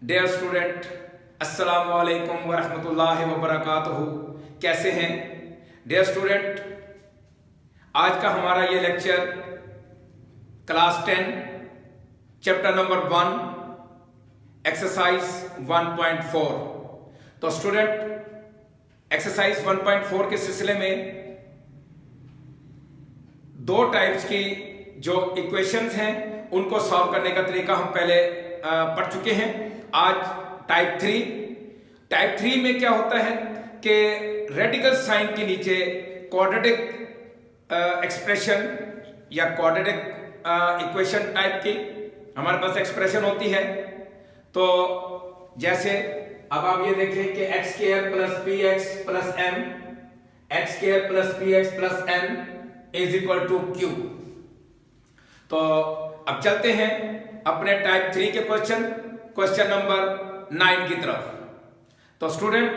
Dear student, अस्सलाम वालेकुम वरहमतुल्लाहि वबरकातुहू। कैसे हैं डियर स्टूडेंट? आज का हमारा ये lecture class 10 chapter number 1 exercise 1.4। तो स्टूडेंट एक्सरसाइज 1.4 के सिलसिले में दो टाइप्स की जो इक्वेशंस हैं उनको सॉल्व करने का तरीका हम पहले पढ़ चुके हैं। आज टाइप 3 में क्या होता है कि रेडिकल साइन के नीचे क्वाड्रेटिक एक्सप्रेशन या क्वाड्रेटिक इक्वेशन टाइप की हमारे पास एक्सप्रेशन होती है। तो जैसे अब आप ये देखें कि X square plus P X plus M, X square plus P X plus M is equal to Q. तो अब चलते हैं अपने टाइप 3 के क्वेश्चन नंबर 9 की तरफ। तो student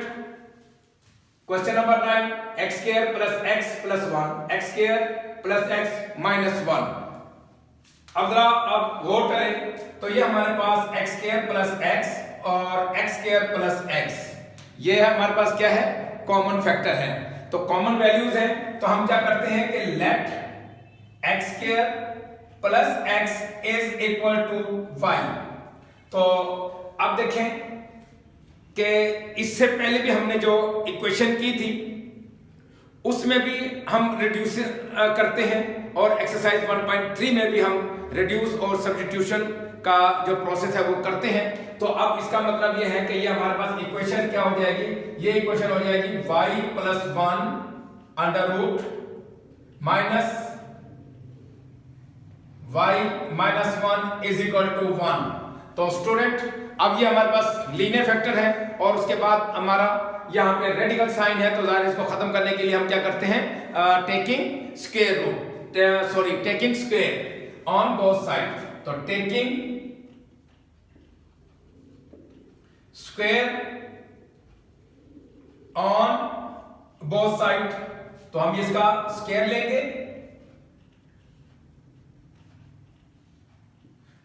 question number 9, x square plus x plus 1, x square plus x minus 1। अब जरा आप गौर करें तो ये हमारे पास एक्स स्क्वायर प्लस एक्स और एक्स स्क्वायर प्लस एक्स, ये हमारे पास क्या है, कॉमन फैक्टर है। तो कॉमन वैल्यूज है तो हम क्या करते हैं कि let x square plus X is equal to Y. तो अब देखें कि इससे पहले भी हमने जो इक्वेशन की थी उसमें भी हम रिड्यूस करते हैं और एक्सरसाइज 1.3 में भी हम रिड्यूस और सब्स्टिट्यूशन का जो प्रोसेस है वो करते हैं। तो अब इसका मतलब ये है कि ये हमारे पास इक्वेशन क्या हो जाएगी, ये इक्वेशन हो जाएगी y plus 1 under root minus y minus 1 is equal to 1। तो स्टूडेंट अब ये हमारे पास लीनियर फैक्टर है और उसके बाद हमारा यहाँ पे रेडिकल साइन है। तो ज़ाहिर इसको खत्म करने के लिए हम क्या करते हैं, taking square root, taking square on both side. तो taking square on both side, तो हम इसका स्क्वायर लेंगे,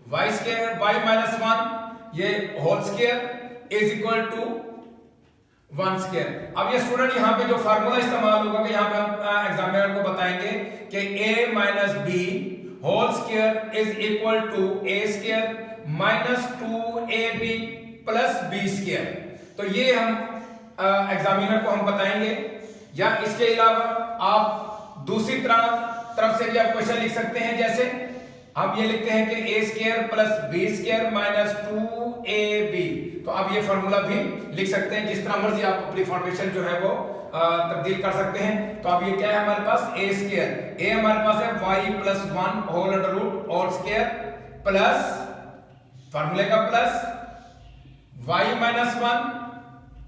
y स्क्वायर y माइनस 1 ये whole square is equal to 1 square. अब ये स्टूडेंट यहाँ पे जो फार्मूला इस्तेमाल होगा कि यहाँ पे हम एग्जामिनर को बताएंगे कि a minus B whole square is equal to a square minus 2ab plus b square. तो ये हम एग्जामिनर को हम बताएंगे। या इसके अलावा आप दूसरी तरफ से भी आप क्वेश्चन लिख सकते हैं। जैसे अब ये लिखते हैं कि a square plus b square minus 2ab। तो आप ये फॉर्मूला भी लिख सकते हैं, जिस तरह मर्जी आप अपनी फॉर्मेशन जो है वो तब्दील कर सकते हैं। तो अब ये क्या है हमारे पास, a स्क्वायर, a हमारे पास है y plus 1 whole under root whole square plus फॉर्मूले का plus y minus 1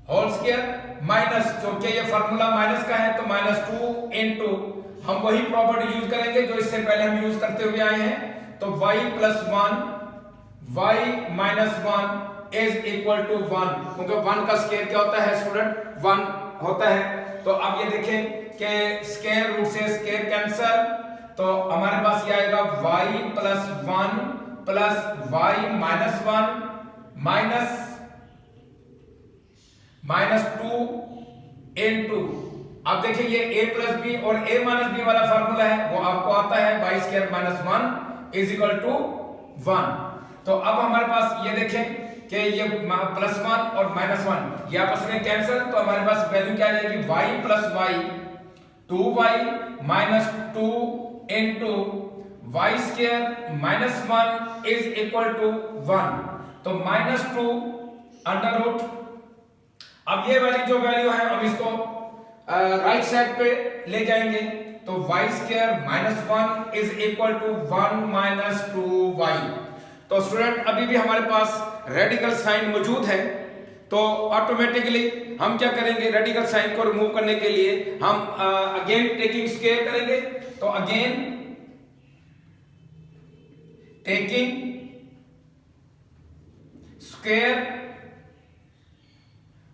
whole square minus, क्योंकि ये फॉर्मूला माइनस का है तो माइनस 2 इंटू हम वही प्रॉपर्टी यूज करेंगे जो इससे पहले हम यूज करते हुए आए हैं। तो y plus 1 y minus 1 is equal to 1, क्योंकि 1 का स्क्वायर क्या होता है स्टूडेंट, 1 होता है। तो अब ये देखें कि स्क्वायर रूट से स्क्वायर कैंसल, तो हमारे पास ये आएगा y plus 1 plus y minus 1 minus 2 into, अब देखिए ये a प्लस बी और a माइनस बी वाला फार्मूला है वो आपको आता है, y square minus 1 is equal to 1। तो अब हमारे पास ये देखें कि ये प्लस 1 और माइनस 1 ये आपस में कैंसिल, तो हमारे पास वैल्यू क्या आ जाएगी, y plus y 2y minus 2 into y square minus 1 is equal to 1। तो माइनस 2 अंडर रूट, अब ये वाली जो वैल्यू है हम इसको राइट साइड पे ले जाएंगे। तो y square minus 1 is equal to 1 minus 2y। तो स्टूडेंट अभी भी हमारे पास रेडिकल साइन मौजूद है, तो ऑटोमेटिकली हम क्या करेंगे, रेडिकल साइन को रिमूव करने के लिए हम अगेन टेकिंग स्क्वायर करेंगे। तो again taking square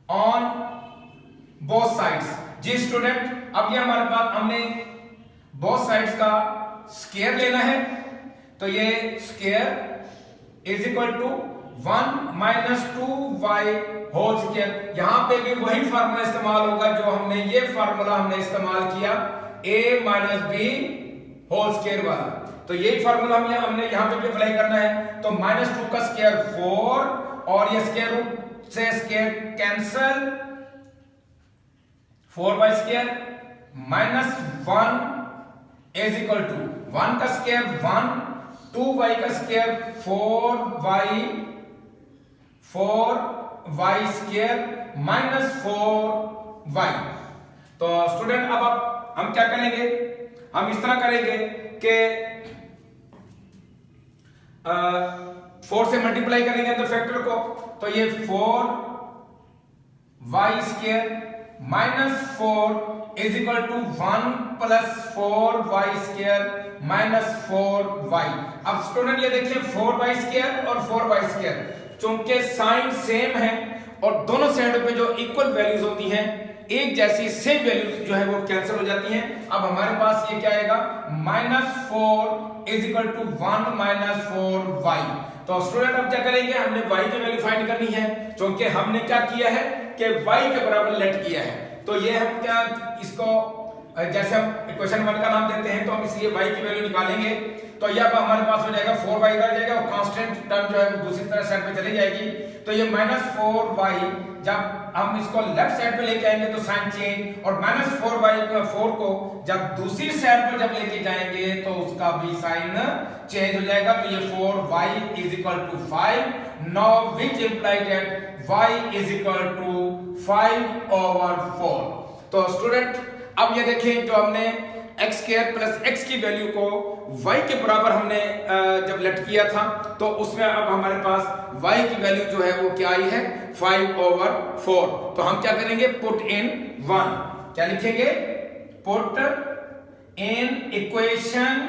on both sides. जी स्टूडेंट अब ये हमारे पास हमने बोथ साइड्स का स्क्वायर लेना है, तो ये square is equal to 1 minus 2y whole square. यहां पे भी वही फार्मूला इस्तेमाल होगा जो हमने ये फार्मूला हमने इस्तेमाल किया a minus B whole square वाला। तो यही फार्मूला हमने यहां पे भी अप्लाई करना है। तो माइनस 2 का स्क्वायर 4 और ये स्क्वायर रूट से square cancel, 4y square minus 1 is equal to 1 का स्क्वायर 1, 2y का square 4y square minus 4y। तो स्टूडेंट अब हम क्या करेंगे, हम इस तरह करेंगे कि 4 से मल्टीप्लाई करेंगे अंदर फैक्टर को। तो ये 4y square minus 4 is equal to 1 plus 4y square minus 4y। अब स्टूडेंट ये देखिए 4y स्क्वायर और 4y स्क्वायर चूंकि साइन सेम है और दोनों साइडों पे जो इक्वल वैल्यूज होती हैं, एक जैसी सेम वैल्यूज जो है वो कैंसिल हो जाती हैं। अब हमारे पास ये क्या आएगा, minus 4 is equal to 1 minus 4y। तो स्टूडेंट अब क्या करेंगे, हमने y की वैल्यू फाइंड करनी है क्योंकि हमने क्या किया है कि y के बराबर लेट किया है। तो ये हम क्या इसको जैसे हम इक्वेशन 1 का नाम देते हैं तो हम इसलिए y की वैल्यू निकालेंगे। तो ये अब हमारे पास हो जाएगा 4y इधर जाएगा और कांस्टेंट टर्म जो है वो दूसरी तरफ साइड पे चली जाएगी। तो ये माइनस 4y जब हम इसको लेफ्ट साइड पे लेके आएंगे तो साइन चेंज, और माइनस 4 को जब दूसरी साइड पर जब लेके जाएंगे तो उसका भी साइन चेंज हो जाएगा। तो ये 4y is equal to 5। Now which imply that y is equal to 5/4। तो स्टूडेंट अब ये देखें जो हमने x स्क्वायर प्लस x की वैल्यू को y के बराबर हमने जब लेट किया था तो उसमें अब हमारे पास y की वैल्यू जो है वो क्या आई है, 5/4। तो हम क्या करेंगे, पुट इन 1। क्या लिखेंगे, पुट इन इक्वेशन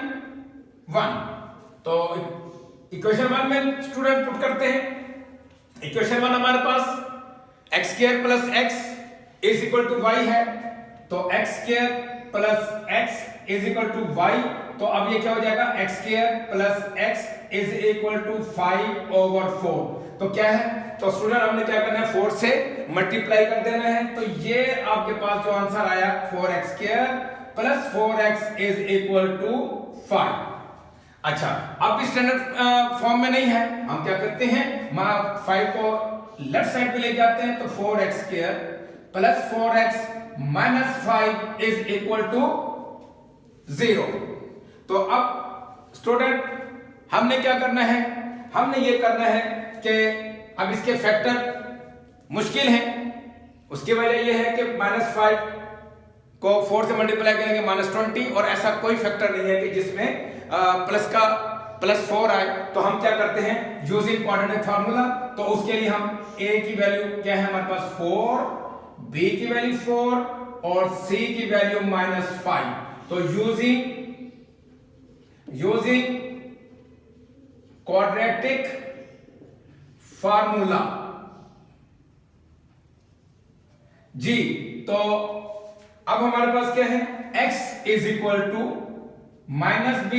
1। तो इक्वेशन 1 में स्टूडेंट पुट करते हैं। इक्वेशन 1 हमारे पास x square plus x is equal to y है। तो x square plus x is equal to y। तो अब ये क्या हो जाएगा, x square plus x is equal to 5/4। तो क्या है, तो स्टूडेंट हमने क्या करना है, 4 से मल्टीप्लाई कर देना है। तो ये आपके पास जो आंसर आया 4x square plus 4x is equal to 5। अच्छा, अब स्टैंडर्ड फॉर्म में नहीं है, हम क्या करते हैं, 5 को लेफ्ट साइड पे ले जाते हैं। तो 4x square plus 4x minus 5 is equal to 0। तो अब स्टूडेंट हमने क्या करना है, हमने ये करना है कि अब इसके फैक्टर मुश्किल हैं। उसकी वजह ये है कि -5 को 4 से मल्टीप्लाई करेंगे -20, और ऐसा कोई फैक्टर नहीं है कि जिसमें +4 आए। तो हम क्या करते हैं, यूजिंग क्वाड्रेटिक फार्मूला। तो उसके लिए हम a की वैल्यू क्या है हमारे पास 4, b की वैल्यू 4 और c की वैल्यू -5। तो यूजिंग क्वाड्रेटिक फार्मूला जी। तो अब हमारे पास क्या है, x is equal to -b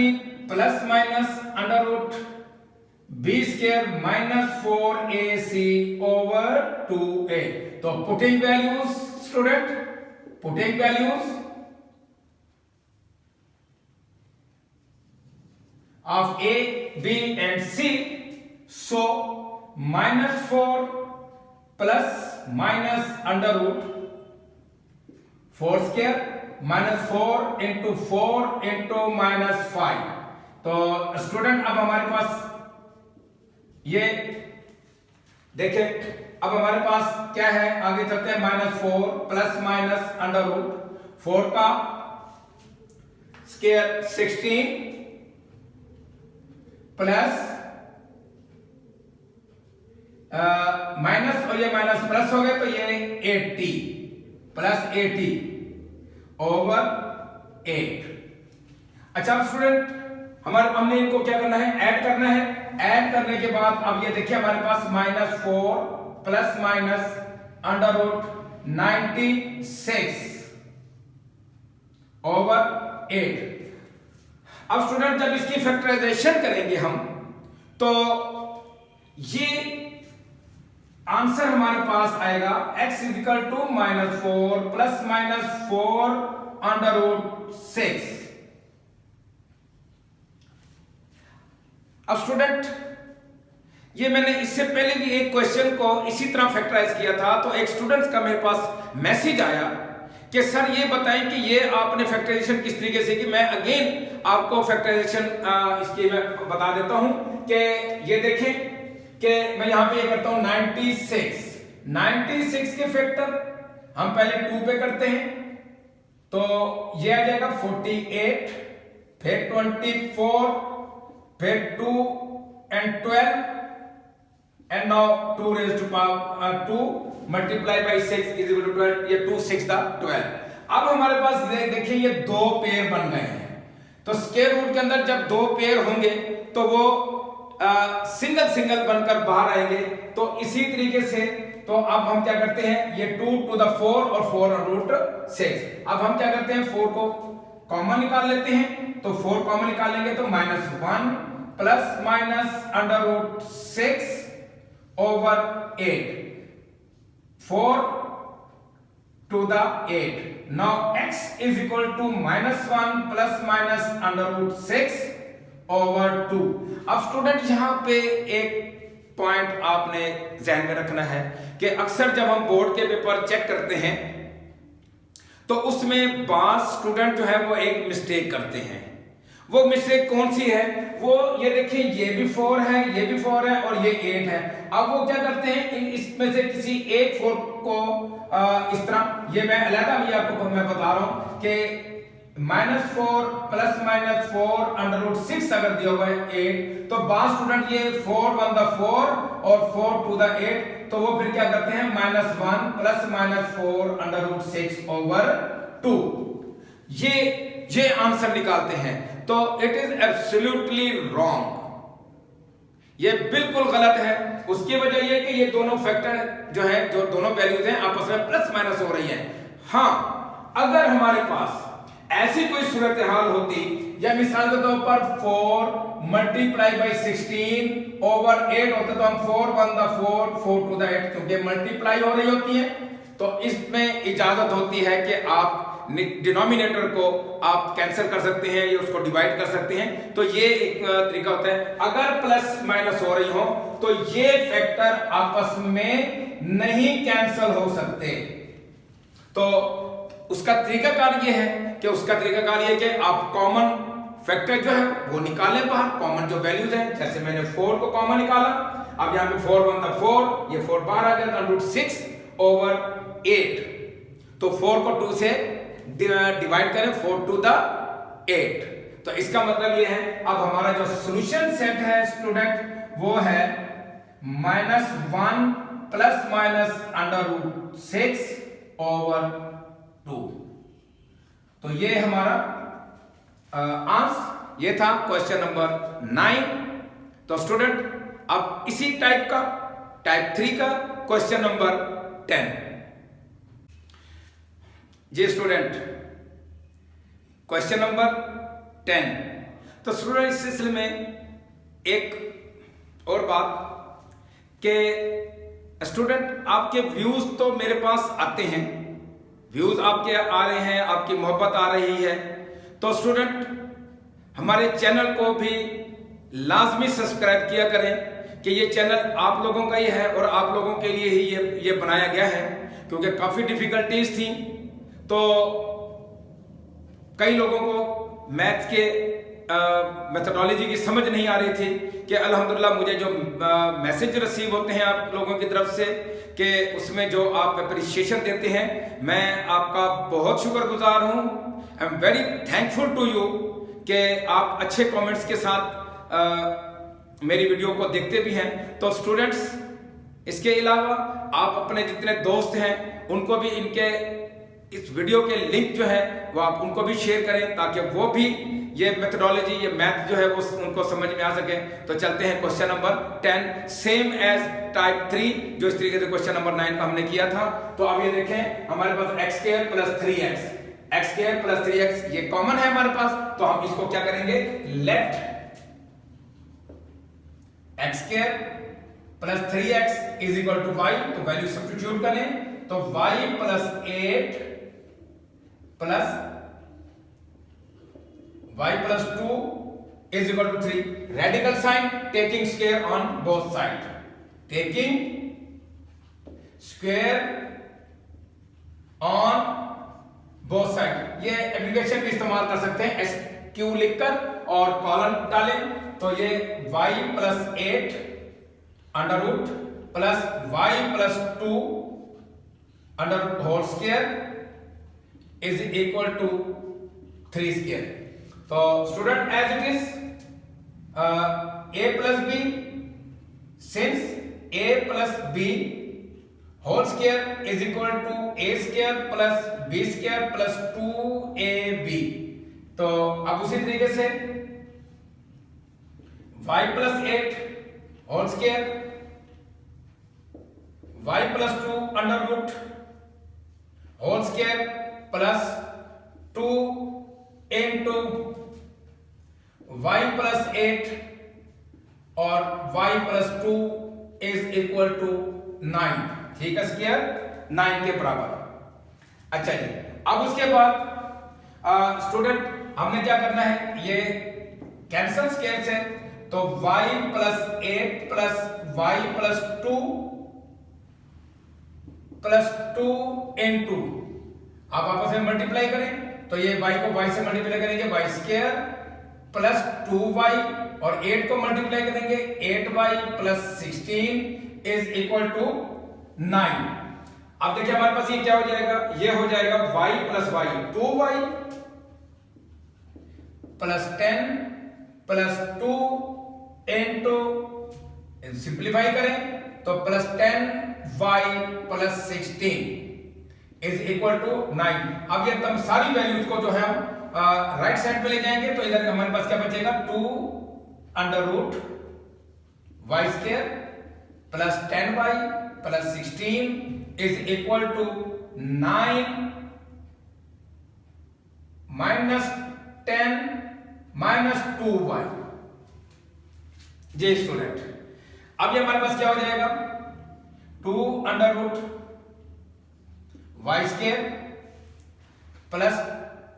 plus minus under root b square -4ac over 2a। तो putting values student, putting values of a, b and c, so -4 plus minus under root 4 square -4 into 4 into -5। तो student अब हमारे पास ये देखें, अब हमारे पास क्या है, आगे चलते हैं, -4 प्लस माइनस अंडर रूट 4 का स्क्वायर 16 प्लस माइनस और ये माइनस प्लस हो गए तो ये 80 प्लस 80 ओवर 8। अच्छा स्टूडेंट, हमने इनको क्या करना है, ऐड करना है। ऐड करने के बाद अब ये देखिए हमारे पास -4 plus minus under root 96 over 8। अब स्टूडेंट जब इसकी फैक्टराइजेशन करेंगे हम, तो ये आंसर हमारे पास आएगा x equal to -4 plus -4 under root 6। अब स्टूडेंट, ये मैंने इससे पहले भी एक क्वेश्चन को इसी तरह फैक्टराइज किया था, तो एक स्टूडेंट्स का मेरे पास मैसेज आया कि सर ये बताएं कि ये आपने फैक्टराइजेशन किस तरीके से की। मैं अगेन आपको फैक्टराइजेशन इसकी मैं बता देता हूं कि ये देखें कि मैं यहां पे ये करता हूं 96 के फैक्टर हम पहले 2 पे करते हैं, तो ये आ जाएगा 48, फिर 24, फिर 2 and 12 and now 2 raised to power 2 multiplied by 6 is equal to 12। ये 2 6 था 12। अब हमारे पास देखिए ये दो पेयर बन गए हैं, तो स्क्वायर रूट के अंदर जब दो पेयर होंगे तो वो सिंगल सिंगल बनकर बाहर आएंगे। तो इसी तरीके से तो अब हम क्या करते हैं, ये 2 to the 4 और 4 रूट 6। अब हम क्या करते हैं, 4 को कॉमन निकाल लेते हैं, तो 4 कॉमन निकालेंगे तो -1 plus minus under root 6 over 8, 4 to the 8। now x is equal to -1 plus minus under root 6 over 2। अब स्टूडेंट यहां पे एक पॉइंट आपने ध्यान में रखना है कि अक्सर जब हम बोर्ड के पेपर चेक करते हैं तो उसमें बास स्टूडेंट जो है वो एक मिस्टेक करते हैं। वो मिस्टेक कौन सी है, वो ये देखिए ये भी 4 है, ये भी 4 है और ये 8 है। अब वो क्या करते हैं, इसमें से किसी एक 4 को इस तरह, ये मैं अलग भी आपको मैं बता रहा हूं कि -4 प्लस -4 अंडर रूट 6 अगर दिया हुआ है 8, तो बास स्टूडेंट ये 4 1 the 4 और 4 2 the 8, तो वो फिर क्या करते हैं -1 प्लस -4 अंडर रूट 6 ओवर 2, ये आंसर निकालते हैं। तो इट इज एब्सोल्युटली रॉन्ग, ये बिल्कुल गलत है। उसकी वजह ये कि ये दोनों फैक्टर जो है, जो दोनों वैल्यूज हैं आपस में प्लस माइनस हो रही है। हाँ, अगर हमारे पास ऐसी कोई सूरत हाल होती, या मिसाल के तौर पर 4 मल्टीप्लाई बाई 16 ओवर 8 होता, तो हम 4 1 the 4 4 2 the 8, क्योंकि मल्टीप्लाई हो रही होती है तो इसमें इजाजत होती है कि आप डिनोमिनेटर को आप कैंसिल कर सकते हैं या उसको डिवाइड कर सकते हैं। तो ये एक तरीका होता है। अगर प्लस माइनस हो रही हो तो ये फैक्टर आपस में नहीं कैंसिल हो सकते। तो उसका तरीकाकार ये है कि आप कॉमन फैक्टर जो है वो निकालें बाहर, कॉमन जो वैल्यूज हैं। जैसे मैंने 4 को कॉमन निकाला, अब यहां पे 4 1 the 4, ये 4 बाहर आ गया, रूट 6 ओवर 8, तो 4 को 2 से डिवाइड करें, 4 to the 8। तो इसका मतलब ये है, अब हमारा जो सॉल्यूशन सेट है स्टूडेंट वो है -1 plus minus under root 6 over 2। तो ये हमारा आंसर, ये था क्वेश्चन नंबर 9। तो स्टूडेंट अब इसी टाइप का, टाइप 3 का क्वेश्चन नंबर 10। जी स्टूडेंट, क्वेश्चन नंबर 10। तो स्टूडेंट इस सिलसिले में एक और बात कि स्टूडेंट आपके व्यूज तो मेरे पास आते हैं, व्यूज आपके आ रहे हैं, आपकी मोहब्बत आ रही है, तो स्टूडेंट हमारे चैनल को भी लाजमी सब्सक्राइब किया करें कि ये चैनल आप लोगों का ही है और आप लोगों के लिए ही ये बनाया गया है, क्योंकि काफ़ी डिफ़िकल्टीज थी। तो कई लोगों को मैथ के मेथोडोलॉजी की समझ नहीं आ रही थी कि अल्हम्दुलिल्लाह मुझे जो मैसेज रिसीव होते हैं आप लोगों की तरफ से कि उसमें जो आप अप्रिशिएशन देते हैं, मैं आपका बहुत शुक्रगुजार हूँ। I am very thankful to you कि आप अच्छे कमेंट्स के साथ मेरी वीडियो को देखते भी हैं। तो स्टूडेंट्स, इसके अलावा आप अपने जितने दोस्त हैं उनको भी इनके इस वीडियो के लिंक जो है वो आप उनको भी शेयर करें, ताकि वो भी ये मेथोडोलॉजी, ये मैथ जो है वो उनको समझ में आ सके। तो चलते हैं question number 10, same as type 3 जो इस तरीके से क्वेश्चन नंबर 9 का हमने किया था। तो अब ये देखें, हमारे पास x² + 3x, x² + 3x ये कॉमन है हमारे पास, तो हम इसको क्या करेंगे, let x² plus 3x is equal to y, तो वैल्यू सब्स्टिट्यूट करें तो y plus 8 plus y plus 2 is equal to 3. Radical sign taking square on both side, taking square on both side. ये एप्लीकेशन भी इस्तेमाल कर सकते हैं S Q लिखकर और कॉलन डालें तो ये y plus 8 under root plus y plus 2 under root whole square is equal to 3 square. तो student as it is a plus B, since a plus B whole square is equal to a square plus b square plus 2ab. तो अब उसी तरीके से y plus 8 whole square y plus 2 under root whole square plus 2 into y plus 8 और y plus 2 is equal to 9. ठीक है, square 9 के बराबर. अच्छा जी, अब उसके बाद स्टूडेंट हमने क्या करना है, ये कैंसल स्क्वायर से तो y plus 8 plus y plus 2 plus 2 into, आप आपस में मल्टीप्लाई करें तो ये y को y से मल्टीप्लाई करेंगे y स्क्वायर प्लस 2y और 8 को मल्टीप्लाई करेंगे 8y plus 16 is equal to 9. अब देखिए हमारे पास ये क्या हो जाएगा, ये हो जाएगा y plus y 2y plus 10 plus 2 into, simplify करें तो plus 10y plus 16 is equal to 9. अब ये तब सारी वैल्यूज को जो है हम राइट साइड पे ले जाएंगे तो इधर हमारे पास क्या बचेगा 2 under root y square plus 10y plus 16 is equal to 9 minus 10 minus 2y. जी स्टूडेंट, अब ये हमारे पास क्या हो जाएगा 2 under root y square plus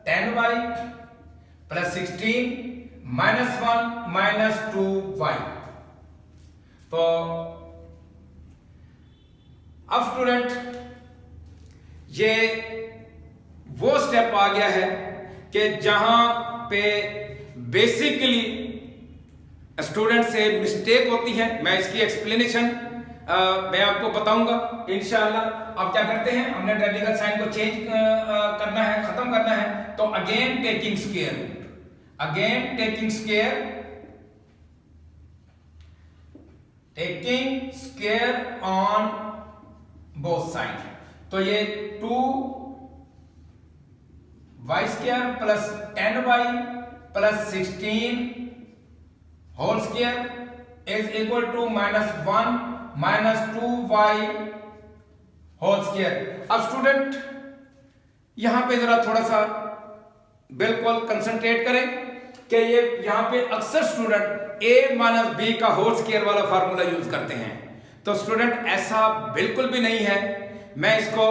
10y plus 16 minus 1 minus 2y. तो अब स्टूडेंट ये वो स्टेप आ गया है कि जहां पे बेसिकली स्टूडेंट से मिस्टेक होती है. मैं इसकी एक्सप्लेनेशन मैं आपको बताऊंगा इंशाल्लाह. अब क्या करते हैं, हमने रेडिकल साइन को चेंज करना है, खत्म करना है तो again taking square root, again taking square on both side. तो ये 2y square plus 10y plus 16 whole square is equal to minus 1 minus 2y whole square. अब स्टूडेंट यहां पे जरा थोड़ा सा बिल्कुल कंसंट्रेट करें कि ये यहां पे अक्सर स्टूडेंट a माइनस b का होल स्क्वायर वाला फार्मूला यूज करते हैं. तो स्टूडेंट ऐसा बिल्कुल भी नहीं है. मैं इसको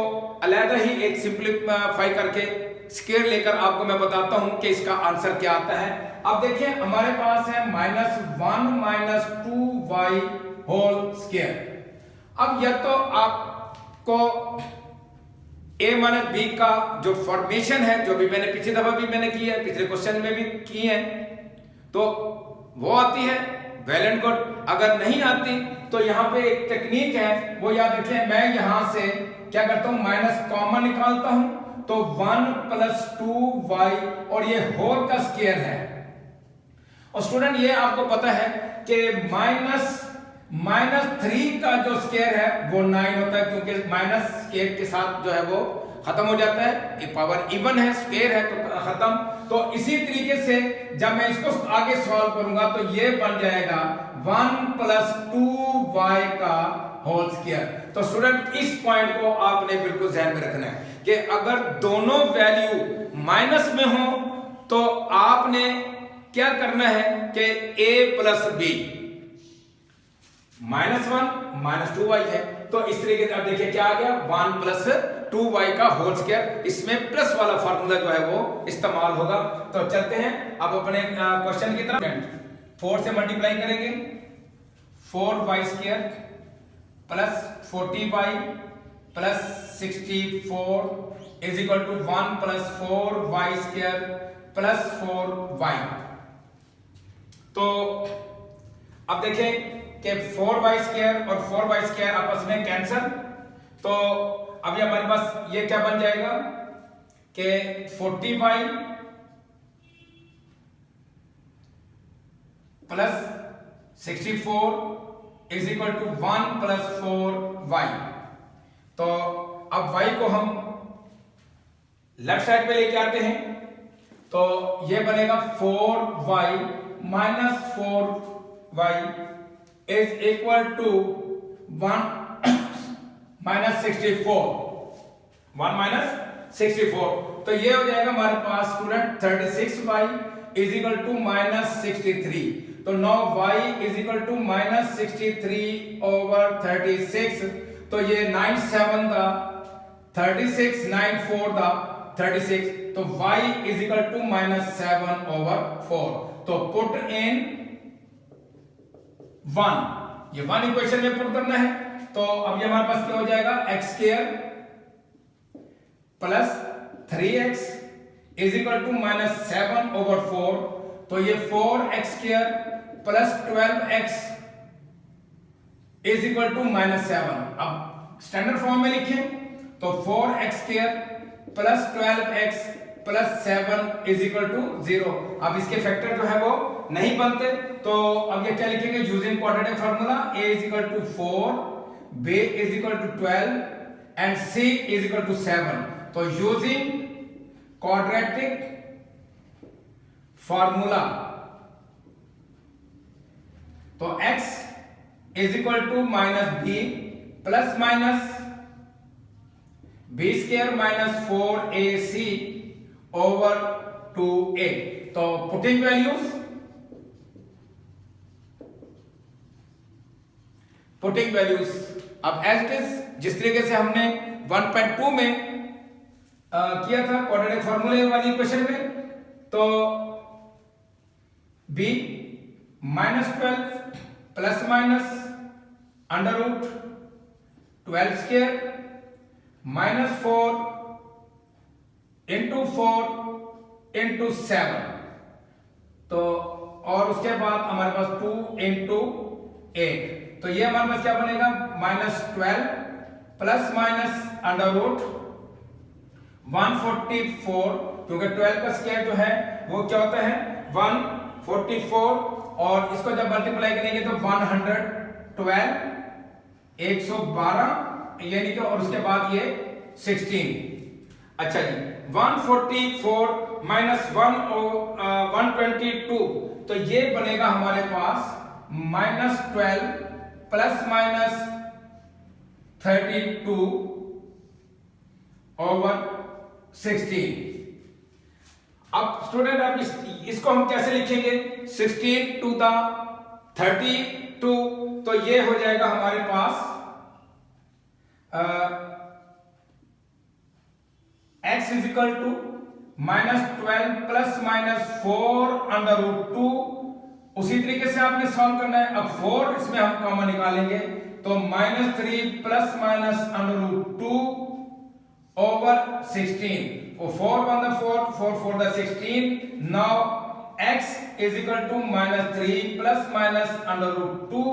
अलग ही एक सिंपलीफाई करके स्क्वायर लेकर आपको मैं बताता हूं कि इसका आंसर क्या आता है. अब देखिए हमारे पास है minus 1 minus 2y whole square. अब यह तो आपको a माइनस b का जो फॉर्मेशन है, जो भी मैंने पिछली दफा भी मैंने की है, पिछले क्वेश्चन में भी की है, तो वो आती है, वेल एंड गुड. अगर नहीं आती तो यहाँ पे एक टेक्निक है, वो याद रखें. मैं यहां से क्या करता हूं, माइनस कॉमन निकालता हूं तो 1 प्लस 2y और ये होल का स्क्वायर है. और स्टूडेंट ये आपको पता है कि माइनस 3 का जो स्क्वायर है वो 9 होता है, क्योंकि माइनस स्क्वायर के साथ जो है वो खत्म हो जाता है. ये पावर इवन है, स्क्वायर है तो खत्म. तो इसी तरीके से जब मैं इसको आगे सॉल्व करूंगा तो ये बन जाएगा 1 प्लस 2y का होल स्क्वायर. तो स्टूडेंट इस पॉइंट को आपने बिल्कुल ध्यान में रखना है कि अगर दोनों वैल्यू माइनस में हो तो आपने क्या करना है कि a प्लस b -1 -2y है। तो इस तरीके से अब देखिए क्या आ गया, 1 + 2y का होल स्क्वायर। इसमें प्लस वाला फार्मूला जो है वो इस्तेमाल होगा। तो चलते हैं अब अपने क्वेश्चन की तरफ। 4 से मल्टीप्लाई करेंगे, 4y² plus 40y plus 64 is equal to 1 + 4y² plus 4y। तो अब देखें कि 4y² और 4y² आपस में कैंसल। तो अभी हमारे पास ये क्या बन जाएगा कि 40y plus 64 is equal to 1 + 4y। तो अब y को हम लेफ्ट साइड पे लेके आते हैं, तो ये बनेगा 4y - 4y is equal to 1 - 64, 1 - 64। तो ये हो जाएगा हमारे पास student 36y is equal to -63। तो now y is equal to -63/36। तो ये 9 7 36, 9 4 36। तो y इज इक्वल टू -7/4। तो पुट इन 1, ये 1 इक्वेशन में पुट करना है। तो अब ये हमारे पास क्या हो जाएगा, x² plus 3x is equal to -7/4। तो ये 4x² plus 12x is equal to -7। अब स्टैंडर्ड फॉर्म में लिखें तो 4x² plus 12x plus 7 is equal to 0। अब इसके फैक्टर जो है वो नहीं बनते, तो अब ये क्या लिखेंगे, using quadratic formula a is equal to 4, b is equal to 12 and c is equal to 7। तो यूजिंग क्वाड्रेटिक फार्मूला, तो x is equal to -b plus minus b² - 4ac over 2a। तो पुटिंग वैल्यूज, अब as it is जिस तरीके से हमने 1.2 में किया था क्वाड्रेटिक फार्मूले वाली इक्वेशन में, तो b -12 प्लस माइनस √12² -4 × 4 × 7। तो और उसके बाद हमारे पास 2 × 8। तो ये हमारे पास क्या बनेगा, -12 प्लस माइनस √144, क्योंकि 12 का स्क्वायर जो है वो क्या होता है 144, और इसको जब मल्टीप्लाई करेंगे तो 112 112 यानी कि, और उसके बाद ये 16। अच्छा जी, 144 माइनस 122, तो ये बनेगा हमारे पास -12 प्लस माइनस 32 ओवर 16। अब स्टूडेंट आप इसको हम कैसे लिखेंगे, 16 to the 32, तो ये हो जाएगा हमारे पास x is equal to -12 plus minus 4√2। उसी तरीके से आपने सॉल्व करना है। अब 4 इसमें हम कॉमन निकालेंगे, तो -3 plus minus √2 over 16। 4 1 4, 4 4 16। Now x is equal to -3 plus minus √2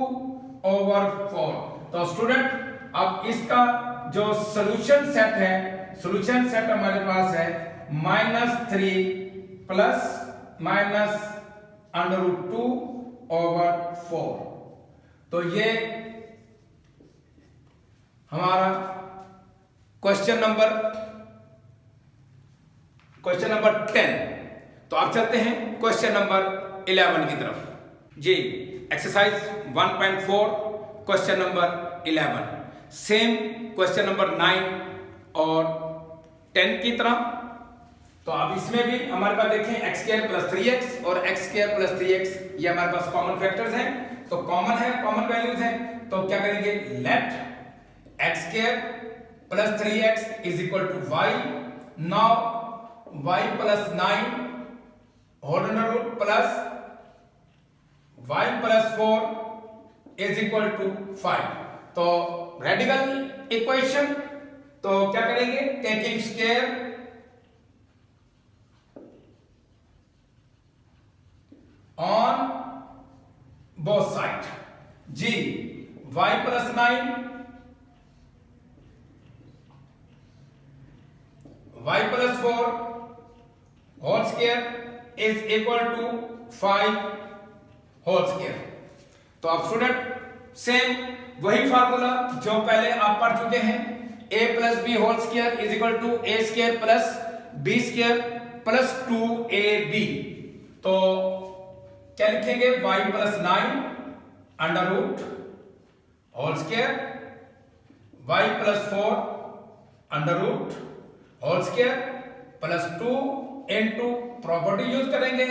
over 4। तो स्टूडेंट अब इसका जो सॉल्यूशन सेट है, सॉल्यूशन सेट हमारे पास है -3 प्लस माइनस √2 ओवर 4। तो ये हमारा क्वेश्चन नंबर 10। तो आप चलते हैं क्वेश्चन नंबर 11 की तरफ जी। Exercise 1.4 question number 11 same question number 9 और 10 की तरह। तो अब इसमें भी हमारे पास देखें x² + 3x और x² + 3x, ये हमारे पास कॉमन फैक्टर्स हैं। तो कॉमन है, कॉमन वैल्यूज हैं, तो क्या करेंगे, let x square plus 3x is equal to y. Now y plus 9 whole under root plus y plus 4 is equal to 5। तो रेडिकल इक्वेशन, तो क्या करेंगे, taking square on both side, जी y plus 9 y plus 4 whole square is equal to 5 whole square. तो अब student same वही formula जो पहले आप पढ़ चुके हैं, a plus B whole square is equal to a square plus b square plus 2ab। तो क्या लिखेंगे, y plus 9 under root whole square y plus 4 under root whole square plus 2 into property use करेंगे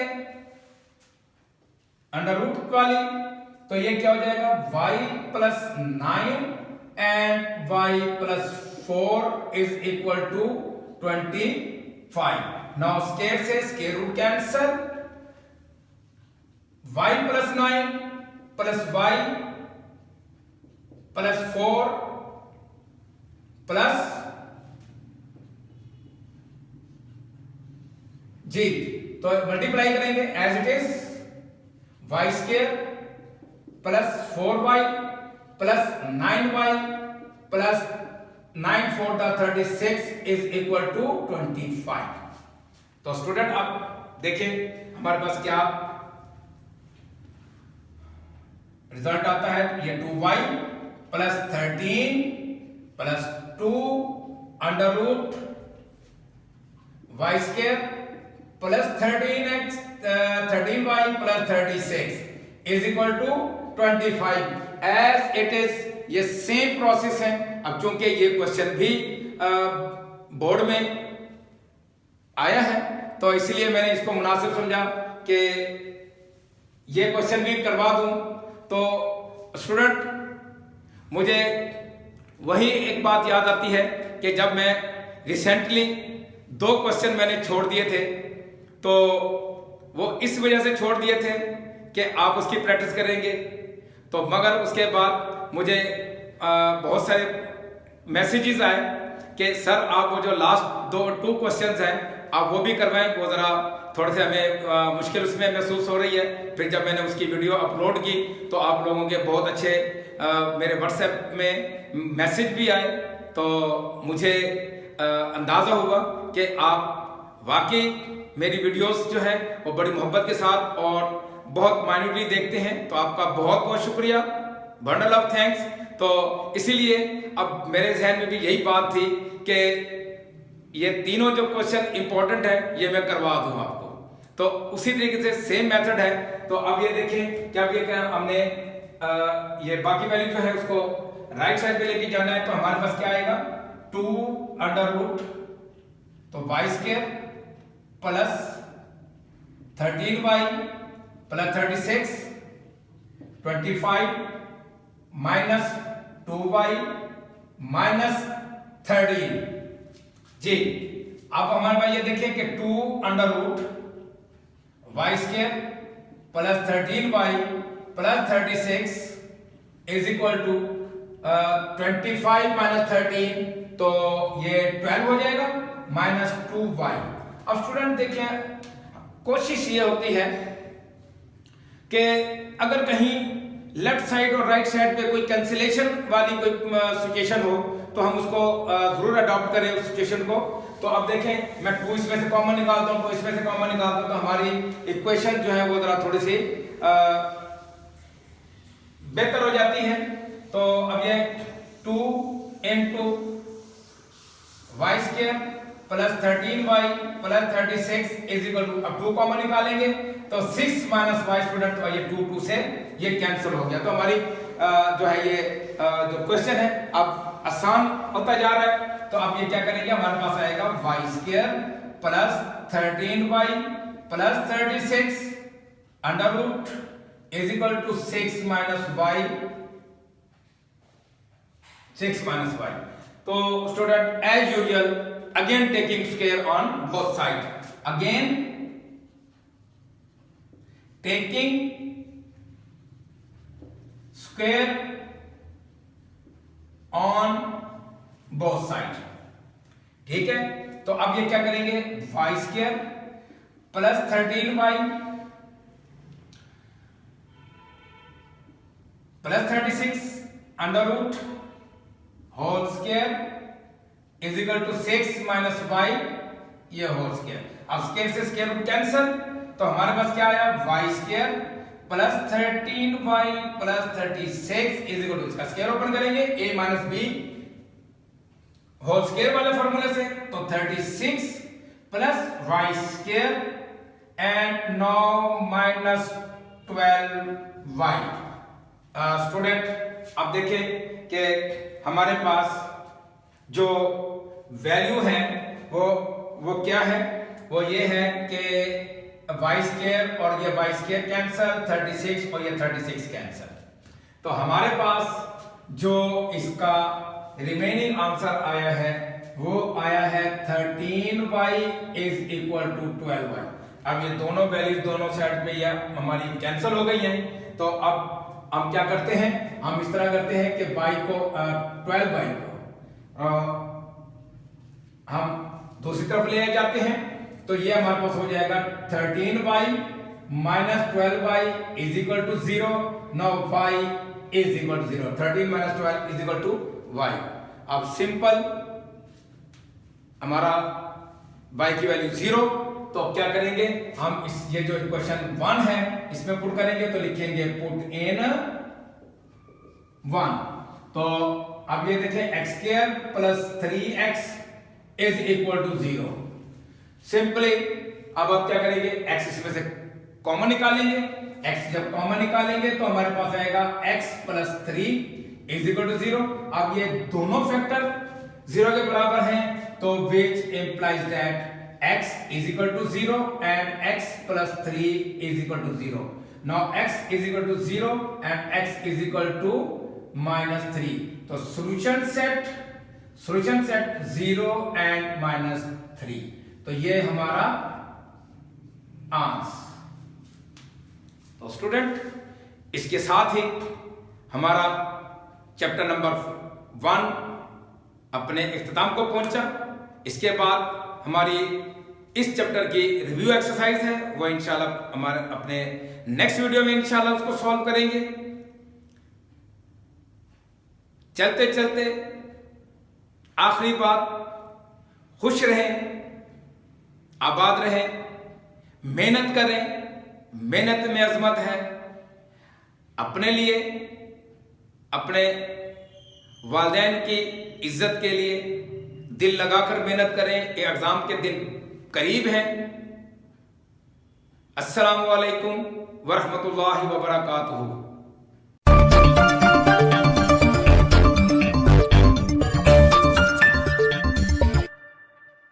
under root वाली। तो ये क्या हो जाएगा, y plus 9 and y plus 4 is equal to 25। Now square से square root cancel, y plus 9 plus y plus 4 plus जी, तो मल्टीप्लाई करेंगे as it is, y square plus 4y plus 9y plus 9 4 36 is equal to 25। तो student अब देखिए हमारे पास क्या रिजल्ट आता है, ये 2y plus 13 plus 2 under root y square plus 13y plus 36 is equal to 25 as it is. ये सेम प्रोसेस है। अब चूंकि ये क्वेश्चन भी बोर्ड में आया है तो इसलिए मैंने इसको मुनासिब समझा कि ये क्वेश्चन भी करवा दूं। तो स्टूडेंट मुझे वही एक बात याद आती है कि जब मैं रिसेंटली 2 क्वेश्चन मैंने छोड़ दिए थे, तो वो इस वजह से छोड़ दिए थे कि आप उसकी प्रैक्टिस करेंगे। तो मगर उसके बाद मुझे बहुत सारे मैसेजेस आए कि सर आप वो जो लास्ट 2 क्वेश्चंस हैं आप वो भी करवाएं, वो ज़रा थोड़े से हमें मुश्किल उसमें महसूस हो रही है। फिर जब मैंने उसकी वीडियो अपलोड की तो आप लोगों के बहुत अच्छे मेरे व्हाट्सएप में मैसेज भी आए, तो मुझे अंदाज़ा हुआ कि आप वाकई मेरी वीडियोस जो है वो बड़ी मोहब्बत के साथ और बहुत माइन्यूटली देखते हैं। तो आपका बहुत बहुत शुक्रिया, बंडल ऑफ थैंक्स। तो इसीलिए अब मेरे जहन में भी यही बात थी कि ये तीनों जो क्वेश्चन इंपॉर्टेंट है ये मैं करवा दूं आपको। तो उसी तरीके से सेम मेथड है। तो अब ये देखें कि अब ये क्या हमने ये बाकी वैल्यू जो है उसको राइट साइड पे लेके जाना है। तो हमारे पास क्या आएगा, 2 अंडर रूट तो y square plus 13y plus 36 25 minus 2y minus 13 जी। अब हमारे पास ये देखिए कि 2 under root y square plus 13y plus 36 is equal to 25 minus 13, तो ये 12 हो जाएगा माइनस 2y। अब स्टूडेंट देखिए कोशिश ये होती है कि अगर कहीं लेफ्ट साइड और राइट साइड पे कोई कैंसिलेशन वाली कोई सिचुएशन हो तो हम उसको जरूर अडॉप्ट करें उस सिचुएशन को। तो अब देखें मैं 2 इसमें से कॉमन निकालता हूं, 2 इसमें से कॉमन निकालता हूं, तो हमारी इक्वेशन जो है वो जरा थोड़ी सी बेहतर हो जाती है। तो अब ये 2 into y square plus 13y plus 36 is equal to, अब 2 कॉमन निकालेंगे तो 6 माइनस वाई स्टूडेंट, तो ये 2 से ये कैंसिल हो गया। तो हमारी जो है ये जो क्वेश्चन है अब आसान होता जा रहा है। तो अब ये क्या करेंगे, हमारे पास आएगा y square plus 13y plus 36 under root is equal to 6 minus y 6 minus y. तो student as usual again taking square on both side, again taking square on both side. ठीक है, तो अब ये क्या करेंगे, y square plus 13y plus 36 under root whole square is equal to 6 minus y ये whole square. अब square से स्क्वायर रूट कैंसिल, तो हमारे पास क्या आया, y square plus 13y plus 36 is equal to, इसका स्क्वायर ओपन करेंगे a minus B whole square वाले फॉर्मूले से, तो 36 plus y square and 9 minus 12y। Student अब देखें कि हमारे पास जो वैल्यू है वो क्या है, वो ये है कि वाई स्क्वायर और ये वाई स्क्वायर कैंसल, 36 और ये 36 कैंसल। तो हमारे पास जो इसका रिमेनिंग आंसर आया है वो आया है 13y is equal to 12y। अब ये दोनों वैल्यूज दोनों साइड पे ये हमारी कैंसिल हो गई हैं, तो अब हम क्या करते हैं, हम इस तरह करते हैं कि y को 12y को हम दूसरी तरफ ले जाते हैं, तो ये हमारे पास हो जाएगा 13y minus 12y is equal to 0। Now y is equal to 0, 13 minus 12 is equal to y। अब सिंपल हमारा y की वैल्यू 0, तो अब क्या करेंगे हम, इस ये जो इक्वेशन 1 है इसमें पुट करेंगे, तो लिखेंगे पुट इन 1। तो अब ये देखें x square plus 3x is equal to 0। Simply अब आप क्या करेंगे, x इसमें से कॉमन निकालेंगे, x जब कॉमन निकालेंगे तो हमारे पास आएगा x plus 3 is equal to 0। अब ये दोनों फैक्टर 0 के बराबर हैं, तो which implies that x is equal to 0 and x plus 3 is equal to 0. Now x is equal to 0 and x is equal to minus 3. तो solution set 0 and minus 3. तो ये हमारा आंसर। तो स्टूडेंट इसके साथ ही हमारा चैप्टर नंबर 1 अपने इख्तिताम को पहुंचा। इसके बाद हमारी इस चैप्टर की रिव्यू एक्सरसाइज है, वो इंशाल्लाह हमारे अपने नेक्स्ट वीडियो में इंशाल्लाह उसको सॉल्व करेंगे। चलते चलते आखिरी बात, खुश रहें, आबाद रहें, मेहनत करें, मेहनत में अजमत है। अपने लिए, अपने वालिदैन की इज्जत के लिए दिल लगाकर मेहनत करें, ये एग्जाम के दिन करीब हैं। अस्सलामु अलैकुम वरहमतुल्लाहि वबरकातुहू।